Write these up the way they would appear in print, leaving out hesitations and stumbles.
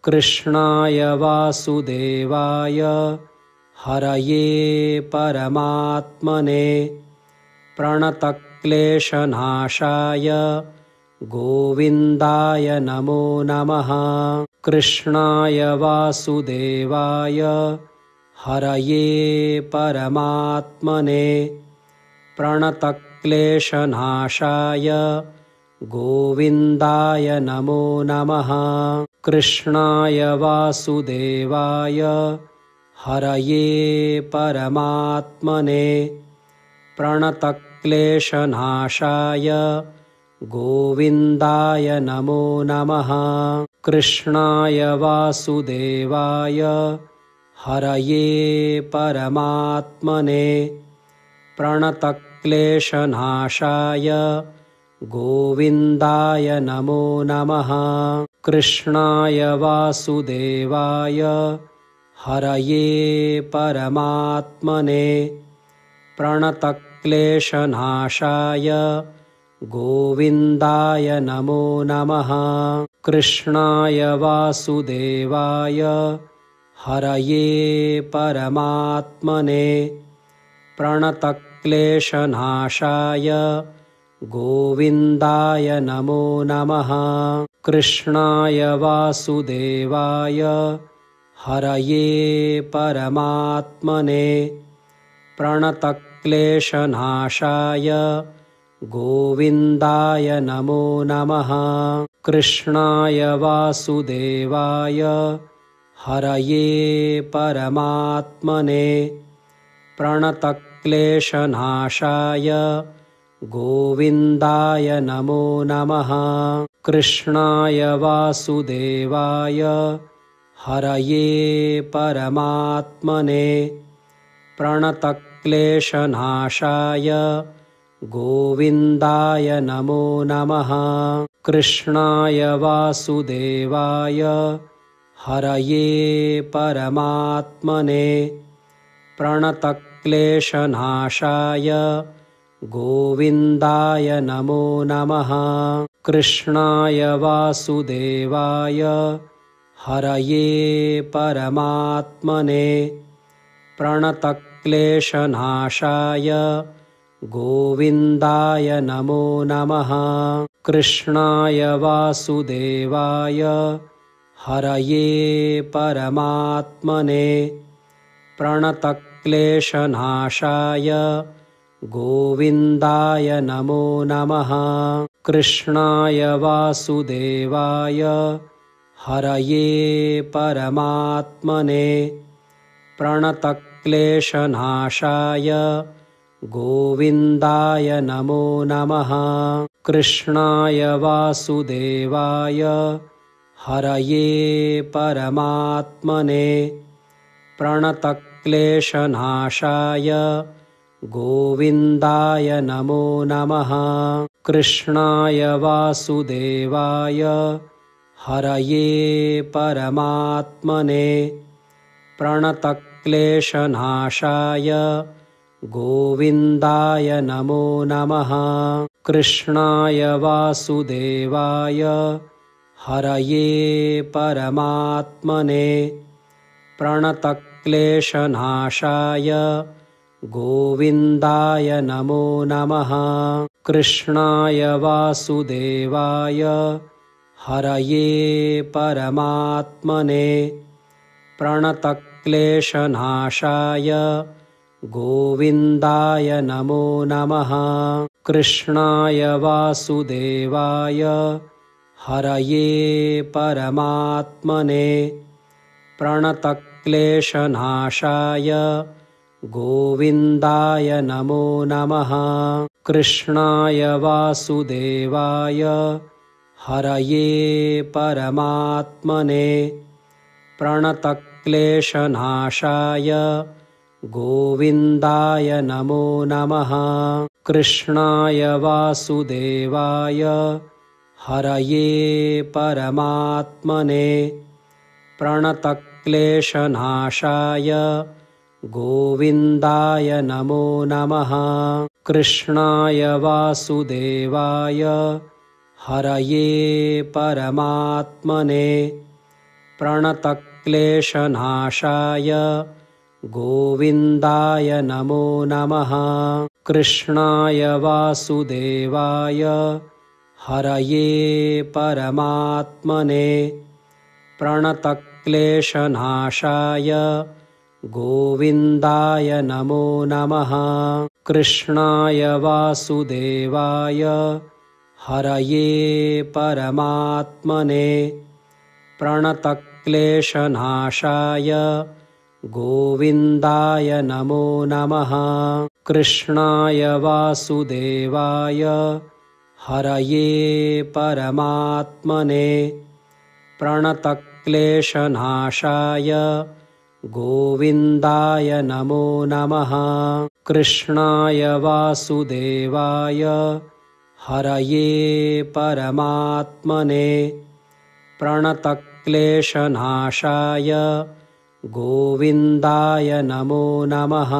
कृष्णाय वासुदेवाय हरये परमात्मने प्रणतक्लेशनाशाय गोविन्दाय नमो नमः। कृष्णाय वासुदेवाय हरये परमात्मने प्रणतक्लेशनाशाय गोविन्दाय नमो नमः। कृष्णाय वासुदेवाय हरये परमात्मने प्रणतक्लेशनाशाय गोविन्दाय नमो नमः। कृष्णाय वासुदेवाय हरये परमात्मने प्रणतक्लेशनाशाय गोविन्दाय नमो नमः। कृष्णाय वासुदेवाय हरये परमात्मने प्रणतक्लेशनाशाय गोविन्दाय नमो नमः। कृष्णाय वासुदेवाय हरये परमात्मने प्रणतक्लेशनाशाय गोविन्दाय नमो नमः। कृष्णाय वासुदेवाय हरये परमात्मने प्रणतक्लेशनाशाय गोविन्दाय नमो नमः। कृष्णाय वासुदेवाय हरये परमात्मने प्रणतक्लेशनाशाय गोविन्दाय नमो नमः। कृष्णाय वासुदेवाय हरये परमात्मने प्रणतक्लेशनाशाय गोविन्दाय नमो नमः। कृष्णाय वासुदेवाय हरये परमात्मने प्रणतक्लेशनाशाय गोविन्दाय नमो नमः। कृष्णाय वासुदेवाय हरये परमात्मने प्रणतक्लेशनाशाय गोविन्दाय नमो नमः। कृष्णाय वासुदेवाय हरये परमात्मने प्रणतक्लेशनाशाय गोविन्दाय नमो नमः। कृष्णाय वासुदेवाय हरये परमात्मने प्रणतक्लेशनाशाय गोविन्दाय नमो नमः। कृष्णाय वासुदेवाय हरये परमात्मने प्रणतक्लेशनाशाय गोविन्दाय नमो नमः। कृष्णाय वासुदेवाय हरये परमात्मने प्रणतक्लेशनाशाय गोविन्दाय नमो नमः। कृष्णाय वासुदेवाय हरये परमात्मने प्रणतक्लेशनाशाय गोविन्दाय नमो नमः। कृष्णाय वासुदेवाय हरये परमात्मने प्रणतक्लेशनाशाय गोविन्दाय नमो नमः। कृष्णाय वासुदेवाय हरये परमात्मने प्रणतक्लेशनाशाय गोविन्दाय नमो नमः। कृष्णाय वासुदेवाय हरये परमात्मने प्रणतक्लेशनाशाय गोविन्दाय नमो नमः। कृष्णाय वासुदेवाय हरये परमात्मने प्रणतक्लेशनाशाय गोविन्दाय नमो नमः। कृष्णाय वासुदेवाय हरये परमात्मने प्रणतक्लेशनाशाय गोविन्दाय नमो नमः। कृष्णाय वासुदेवाय हरये परमात्मने प्रणतक्लेशनाशाय गोविन्दाय नमो नमः। कृष्णाय वासुदेवाय हरये परमात्मने प्रणतक्लेशनाशाय गोविन्दाय नमो नमः। कृष्णाय वासुदेवाय हरये परमात्मने प्रणतक्लेशनाशाय गोविन्दाय नमो नमः। कृष्णाय वासुदेवाय हरये परमात्मने प्रणतक्लेशनाशाय गोविन्दाय नमो नमः।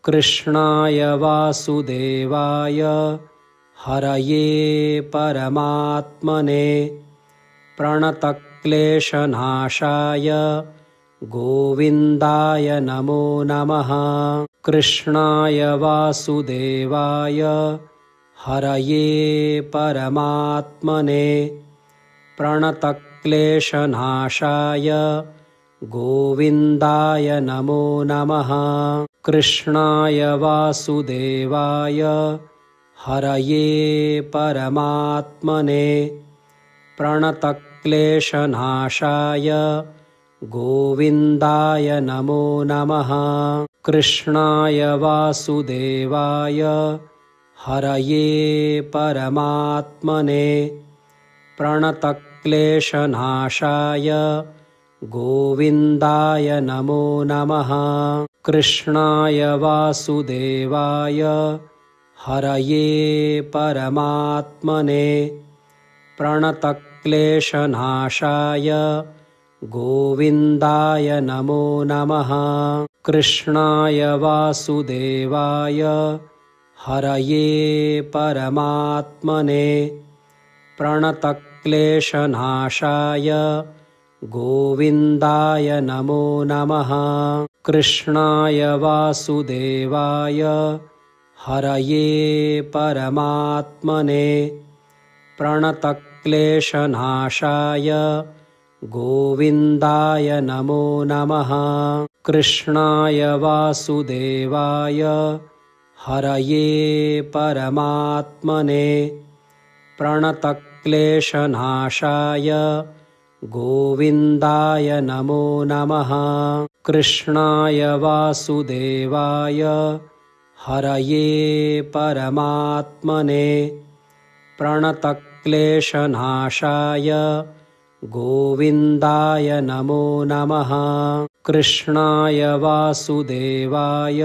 कृष्णाय वासुदेवाय हरये परमात्मने प्रणतक्लेशनाशाय गोविन्दाय नमो नमः। कृष्णाय वासुदेवाय हरये परमात्मने प्रणतक्लेशनाशाय गोविन्दाय नमो नमः। कृष्णाय वासुदेवाय हरये परमात्मने प्रणतक्लेशनाशाय गोविन्दाय नमो नमः। कृष्णाय वासुदेवाय हरये परमात्मने प्रणतक्लेशनाशाय गोविन्दाय नमो नमः। कृष्णाय वासुदेवाय हरये परमात्मने प्रणतक्लेशनाशाय गोविन्दाय नमो नमः। कृष्णाय वासुदेवाय हरये परमात्मने प्रणतक्लेशनाशाय गोविन्दाय नमो नमः। कृष्णाय वासुदेवाय हरये परमात्मने प्रणतक्लेशनाशाय गोविन्दाय नमो नमः। कृष्णाय वासुदेवाय हरये परमात्मने प्रणतक्लेशनाशाय गोविन्दाय नमो नमः। कृष्णाय वासुदेवाय हरये परमात्मने प्रणतक्लेशनाशाय गोविन्दाय नमो नमः। कृष्णाय वासुदेवाय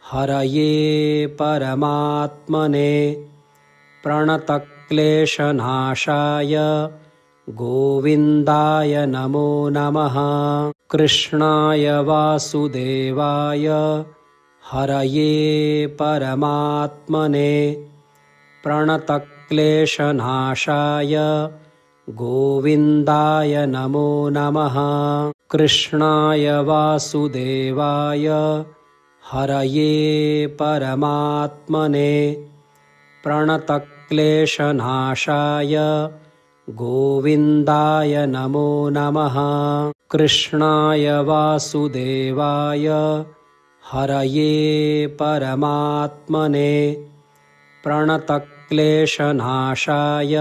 हरये परमात्मने प्रणतक्लेशनाशाय गोविन्दाय नमो नमः। कृष्णाय वासुदेवाय हरये परमात्मने प्रणतक्लेशनाशाय गोविन्दाय नमो नमः। कृष्णाय वासुदेवाय हरये परमात्मने प्रणतक्लेशनाशाय गोविन्दाय नमो नमः। कृष्णाय वासुदेवाय हरये परमात्मने प्रणतक्लेशनाशाय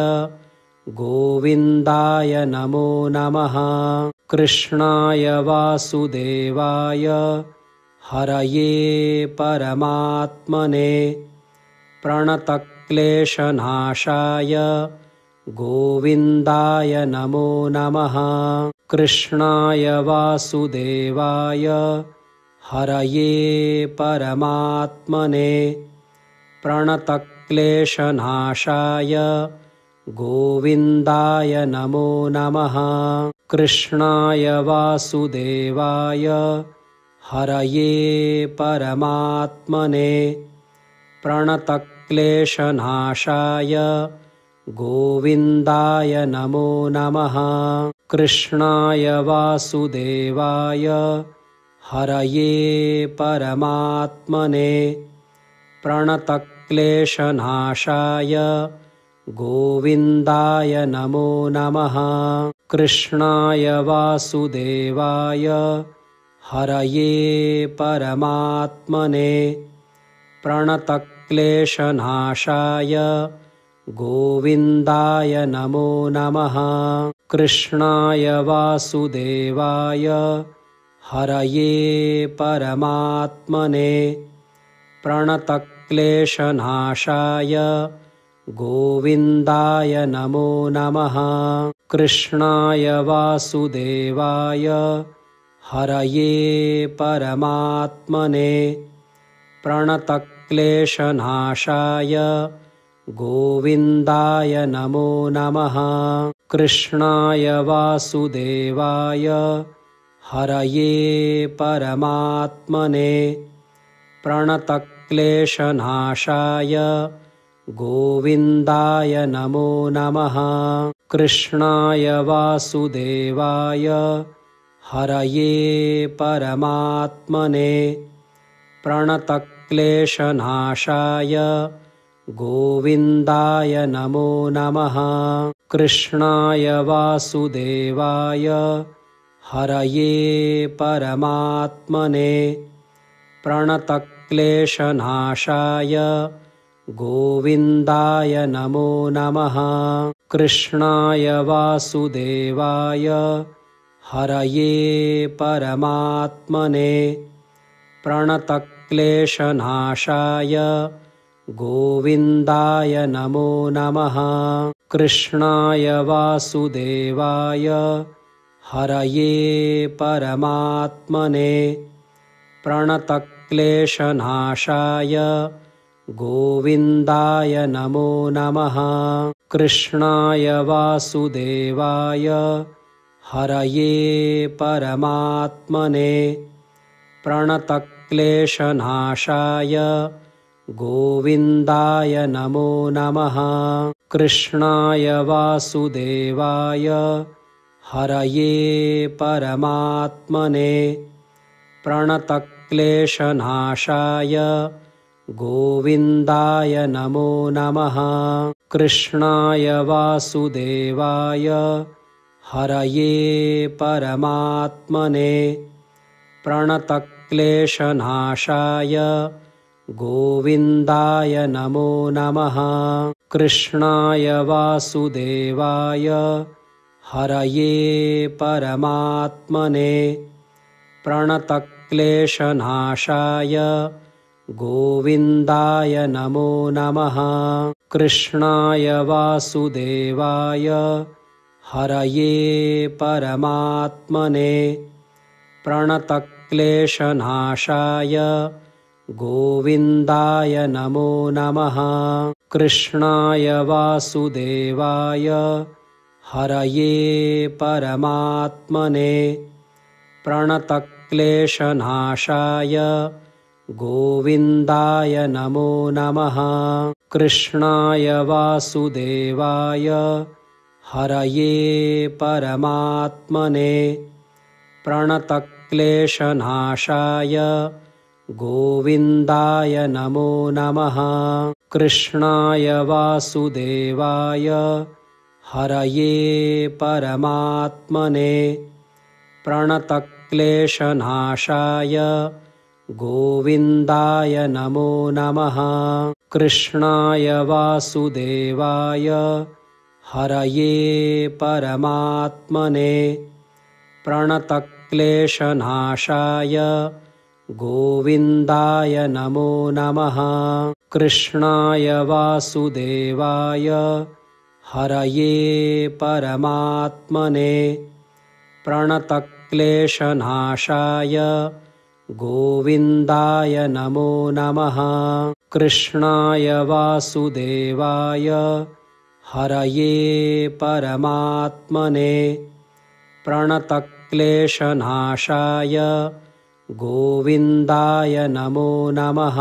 गोविन्दाय नमो नमः। कृष्णाय वासुदेवाय हरये परमात्मने प्रणतक्लेशनाशाय गोविन्दाय नमो नमः। कृष्णाय वासुदेवाय हरये परमात्मने प्रणतक्लेशनाशाय गोविन्दाय नमो नमः। कृष्णाय वासुदेवाय हरये परमात्मने प्रणतक्लेशनाशाय गोविन्दाय नमो नमः। कृष्णाय वासुदेवाय हरये परमात्मने प्रणतक्लेशनाशाय गोविन्दाय नमो नमः। कृष्णाय वासुदेवाय हरये परमात्मने प्रणतक्लेशनाशाय गोविन्दाय नमो नमः। कृष्णाय वासुदेवाय हरये परमात्मने प्रणतक्लेशनाशाय गोविन्दाय नमो नमः। कृष्णाय वासुदेवाय हरये परमात्मने प्रणतक्लेशनाशाय गोविन्दाय नमो नमः। कृष्णाय वासुदेवाय हरये परमात्मने प्रणतक्लेशनाशाय गोविन्दाय नमो नमः। कृष्णाय वासुदेवाय हरये परमात्मने प्रणतक्लेशनाशाय गोविन्दाय नमो नमः। कृष्णाय वासुदेवाय हरये परमात्मने प्रणतक्लेशनाशाय गोविन्दाय नमो नमः। कृष्णाय वासुदेवाय हरये परमात्मने प्रणतक्लेशनाशाय गोविन्दाय नमो नमः। कृष्णाय वासुदेवाय हरये परमात्मने प्रणतक्लेशनाशाय गोविन्दाय नमो नमः। कृष्णाय वासुदेवाय हरये परमात्मने प्रणतक्लेशनाशाय गोविन्दाय नमो नमः। कृष्णाय वासुदेवाय हरये परमात्मने प्रणतक्लेशनाशाय गोविन्दाय नमो नमः। कृष्णाय वासुदेवाय हरये परमात्मने प्रणतक्लेशनाशाय गोविन्दाय नमो नमः। कृष्णाय वासुदेवाय हरये परमात्मने प्रणतक्लेशनाशाय गोविन्दाय नमो नमः। कृष्णाय वासुदेवाय हरये परमात्मने प्रणतक्लेशनाशाय गोविन्दाय नमो नमः। कृष्णाय वासुदेवाय हरये परमात्मने प्रणतक्लेशनाशाय गोविन्दाय नमो नमः। कृष्णाय वासुदेवाय हरये परमात्मने प्रणतक्लेशनाशाय गोविन्दाय नमो नमः। कृष्णाय वासुदेवाय हरये परमात्मने प्रणतक्लेशनाशाय गोविन्दाय नमो नमः। कृष्णाय वासुदेवाय हरये परमात्मने प्रणतक्लेशनाशाय गोविन्दाय नमो नमः। कृष्णाय वासुदेवाय हरये परमात्मने प्रणतक्लेशनाशाय गोविन्दाय नमो नमः। कृष्णाय वासुदेवाय हरये परमात्मने प्रणतक्लेशनाशाय गोविन्दाय नमो नमः।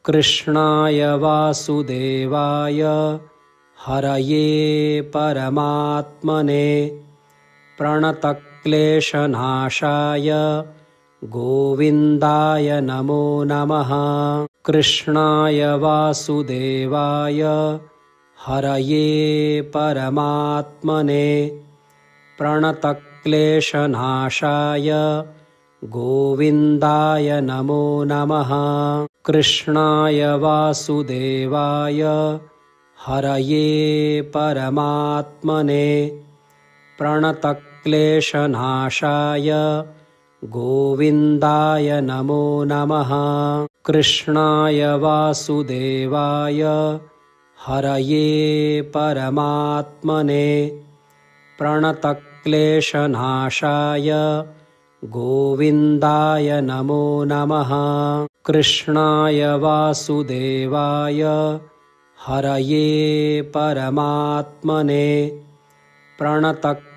कृष्णाय वासुदेवाय हरये परमात्मने प्रणतक्लेशनाशाय गोविन्दाय नमो नमः। कृष्णाय वासुदेवाय हरये परमात्मने प्रणतक्लेशनाशाय गोविन्दाय नमो नमः। कृष्णाय वासुदेवाय हरये परमात्मने प्रणतक्लेशनाशाय गोविन्दाय नमो नमः। कृष्णाय वासुदेवाय हरये परमात्मने प्रणतक्लेशनाशाय गोविन्दाय नमो नमः। कृष्णाय वासुदेवाय हरये परमात्मने प्रणतक्लेशनाशाय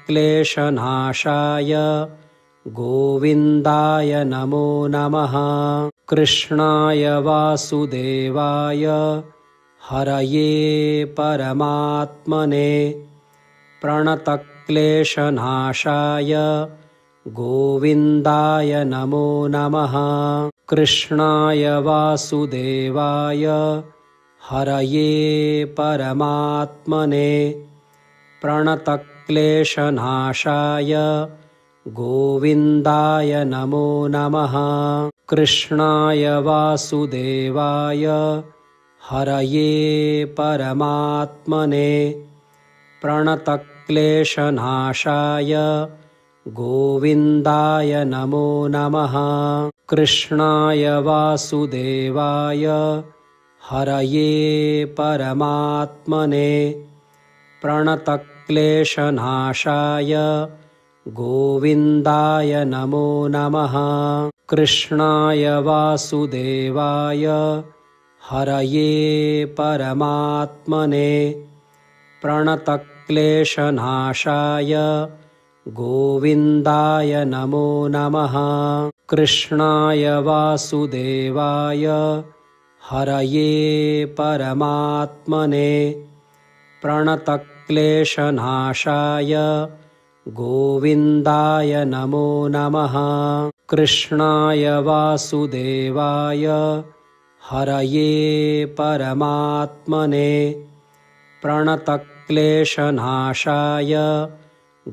गोविन्दाय नमो नमः। कृष्णाय वासुदेवाय हरये परमात्मने प्रणतक्लेशनाशाय गोविन्दाय नमो नमः। कृष्णाय वासुदेवाय हरये परमात्मने प्रणतक्लेशनाशाय गोविन्दाय नमो नमः। कृष्णाय वासुदेवाय हरये परमात्मने प्रणतक्लेशनाशाय गोविन्दाय नमो नमः। कृष्णाय वासुदेवाय हरये परमात्मने प्रणतक्लेशनाशाय गोविन्दाय नमो नमः। कृष्णाय वासुदेवाय हरये परमात्मने प्रणतक्लेशनाशाय गोविन्दाय नमो नमः। कृष्णाय वासुदेवाय हरये परमात्मने प्रणतक्लेशनाशाय गोविन्दाय नमो नमः। कृष्णाय वासुदेवाय हरये परमात्मने प्रणतक्लेशनाशाय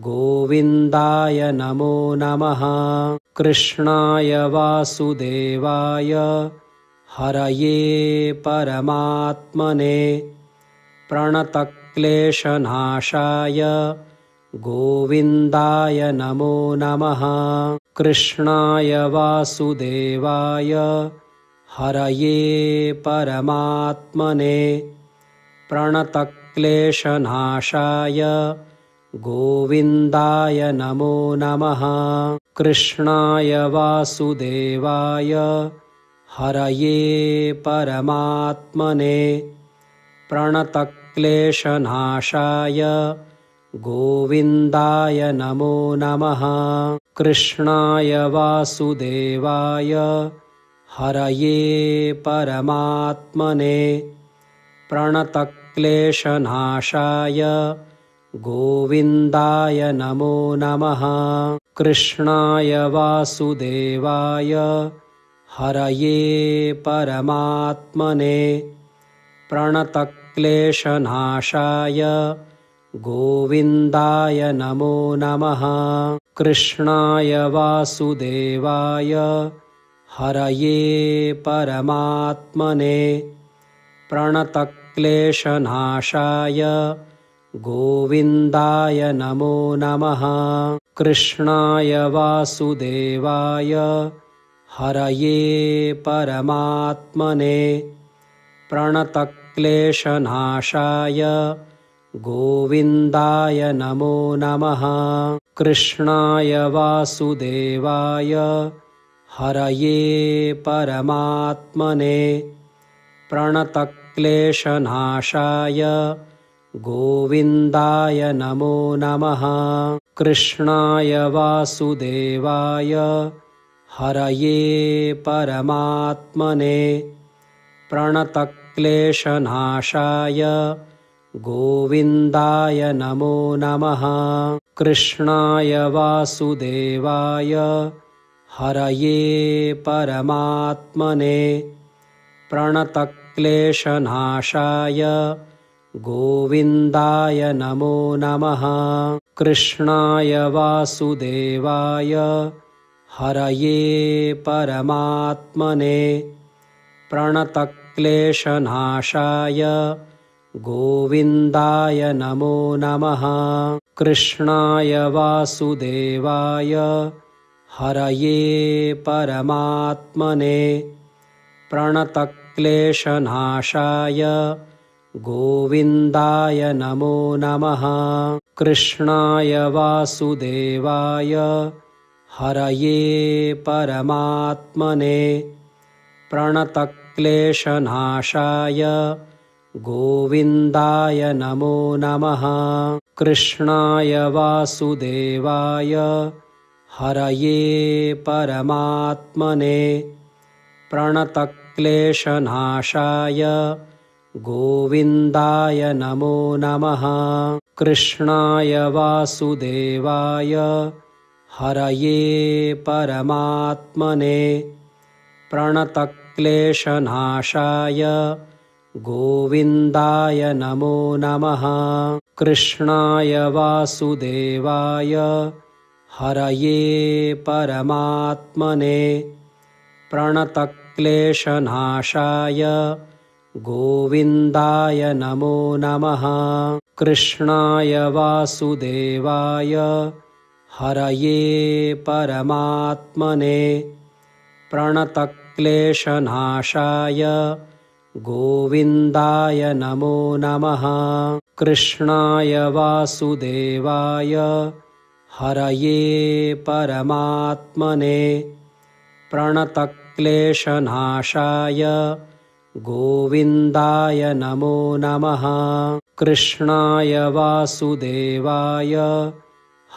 गोविन्दाय नमो नमः। कृष्णाय वासुदेवाय हरये परमात्मने प्रणतक्लेशनाशाय गोविन्दाय नमो नमः। कृष्णाय वासुदेवाय हरये परमात्मने प्रणतक्लेशनाशाय गोविन्दाय नमो नमः। कृष्णाय वासुदेवाय हरये परमात्मने प्रणतक्लेशनाशाय गोविन्दाय नमो नमः। कृष्णाय वासुदेवाय हरये परमात्मने प्रणतक्लेशनाशाय गोविन्दाय नमो नमः। कृष्णाय वासुदेवाय हरये परमात्मने प्रणतक्लेशनाशाय गोविन्दाय नमो नमः। कृष्णाय वासुदेवाय हरये परमात्मने प्रणतक्लेशनाशाय गोविन्दाय नमो नमः। कृष्णाय वासुदेवाय हरये परमात्मने प्रणतक्लेशनाशाय गोविन्दाय नमो नमः। कृष्णाय वासुदेवाय हरये परमात्मने प्रणतक्लेशनाशाय गोविन्दाय नमो नमः। कृष्णाय वासुदेवाय हरये परमात्मने प्रणतक्लेशनाशाय गोविन्दाय नमो नमः। कृष्णाय वासुदेवाय हरये परमात्मने प्रणतक्लेशनाशाय गोविन्दाय नमो नमः। कृष्णाय वासुदेवाय हरये परमात्मने प्रणतक्लेशनाशाय गोविन्दाय नमो नमः। कृष्णाय वासुदेवाय हरये परमात्मने प्रणतक्लेशनाशाय गोविन्दाय नमो नमः। कृष्णाय वासुदेवाय हरये परमात्मने प्रणतक्लेशनाशाय गोविन्दाय नमो नमः। कृष्णाय वासुदेवाय हरये परमात्मने प्रणतक्लेशनाशाय गोविन्दाय नमो नमः। कृष्णाय वासुदेवाय हरये परमात्मने प्रणतक्लेशनाशाय गोविन्दाय नमो नमः। कृष्णाय वासुदेवाय हरये परमात्मने प्रणतक्लेशनाशाय गोविन्दाय नमो नमः। कृष्णाय वासुदेवाय हरये परमात्मने प्रणतक्लेशनाशाय गोविन्दाय नमो नमः। कृष्णाय वासुदेवाय हरये परमात्मने प्रणतक्लेशनाशाय गोविन्दाय नमो नमः। कृष्णाय वासुदेवाय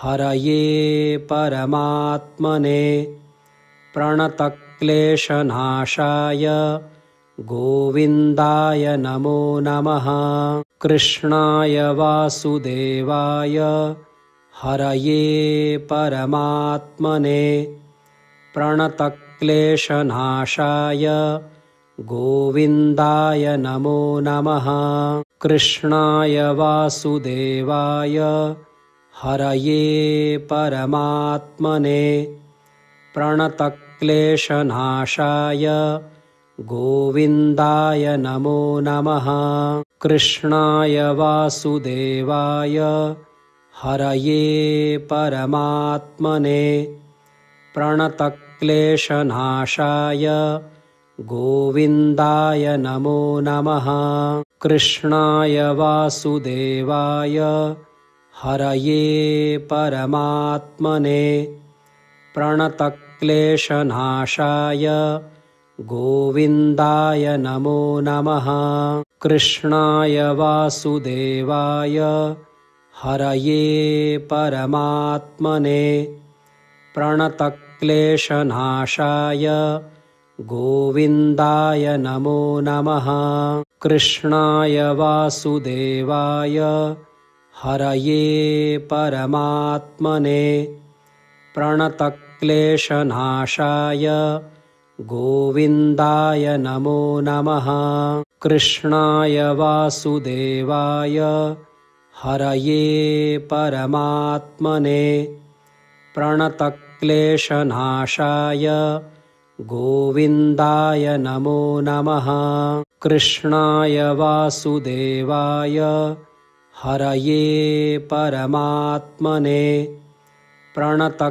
हरये परमात्मने प्रणतक्लेशनाशाय गोविन्दाय नमो नमः। कृष्णाय वासुदेवाय हरये परमात्मने प्रणतक्लेशनाशाय गोविन्दाय नमो नमः। कृष्णाय वासुदेवाय हरये परमात्मने प्रणतक्लेशनाशाय गोविन्दाय नमो नमः। कृष्णाय वासुदेवाय हरये परमात्मने प्रणतक्लेशनाशाय गोविन्दाय नमो नमः। कृष्णाय वासुदेवाय हरये परमात्मने प्रणतक्लेशनाशाय गोविन्दाय नमो नमः। कृष्णाय वासुदेवाय हरये परमात्मने प्रणतक्लेशनाशाय गोविन्दाय नमो नमः। कृष्णाय वासुदेवाय हरये परमात्मने प्रणतक्लेशनाशाय गोविन्दाय नमो नमः। कृष्णाय वासुदेवाय हरये परमात्मने प्रणतक्लेशनाशाय गोविन्दाय नमो नमः। कृष्णाय वासुदेवाय हरये परमात्मने प्रणतक्लेशनाशाय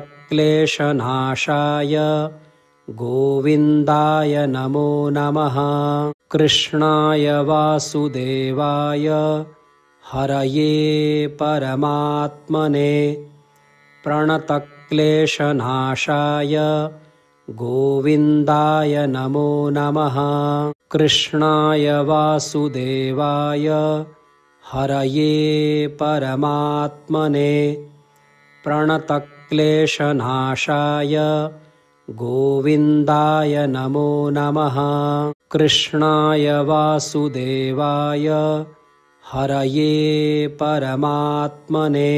गोविन्दाय नमो नमः। कृष्णाय वासुदेवाय हरये परमात्मने प्रणतक्लेशनाशाय गोविन्दाय नमो नमः। कृष्णाय वासुदेवाय हरये परमात्मने प्रणतक्लेशनाशाय गोविन्दाय नमो नमः। कृष्णाय वासुदेवाय हरये परमात्मने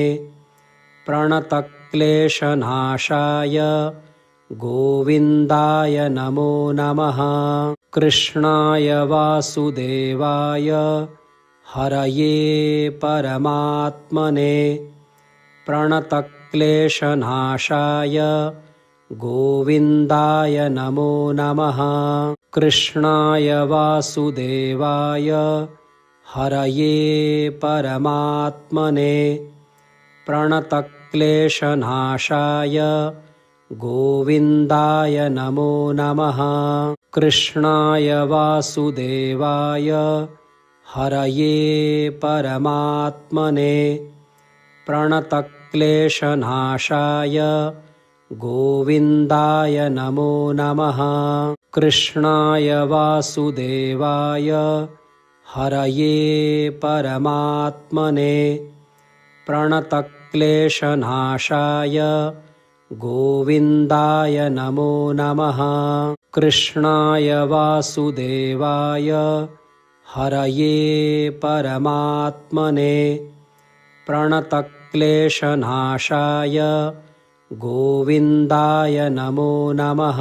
प्रणतक्लेशनाशाय गोविन्दाय नमो नमः। कृष्णाय वासुदेवाय हरये परमात्मने प्रणतक्लेशनाशाय गोविन्दाय नमो नमः। कृष्णाय वासुदेवाय हरये परमात्मने प्रणतक्लेशनाशाय गोविन्दाय नमो नमः। कृष्णाय वासुदेवाय हरये परमात्मने प्रणतक्लेशनाशाय गोविन्दाय नमो नमः। कृष्णाय वासुदेवाय हरये परमात्मने प्रणतक्लेशनाशाय गोविन्दाय नमो नमः। कृष्णाय वासुदेवाय हरये परमात्मने प्रणतक्लेशनाशाय गोविन्दाय नमो नमः।